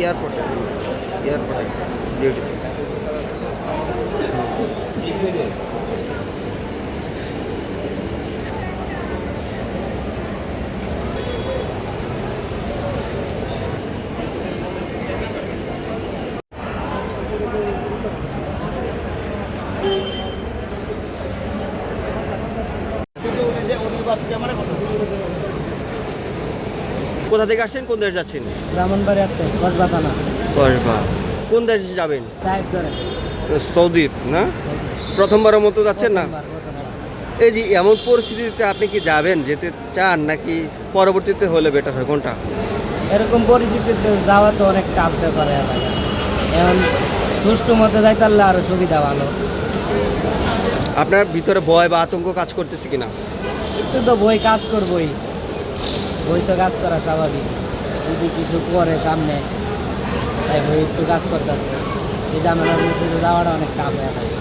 এয়ারপোর্টে ডিউটি। কোথা থেকে আসছেন, কোন দেশ যাচ্ছেন? ব্রাহ্মণবাড়িয়াতে কসবা থানা। কসবা। কোন দেশে যাবেন? সাহেব ধরে সৌদি না? প্রথমবারের মতো যাচ্ছেন না? এই যে এমন পরিস্থিতিতে আপনি কি যাবেন, যেতে চান নাকি পরবর্তীতে হলে বেটার হয়, কোনটা? এরকম পরিস্থিতিতে যাওয়া তো অনেক টাফ ব্যাপার এলাকা। এখন সুষ্ঠু মতে যাইতে পারলে আরো সুবিধা ভালো। আপনার ভিতরে ভয় বা আতঙ্ক কাজ করতেছে কিনা? একটু তো বই কাজ করবই, বই তো কাজ করা স্বাভাবিক। যদি কিছু করে সামনে, তাই বই একটু কাজ করতেছে। এই ঝামেলার মধ্যে যাওয়াটা অনেক টাফ হয়ে থাকে।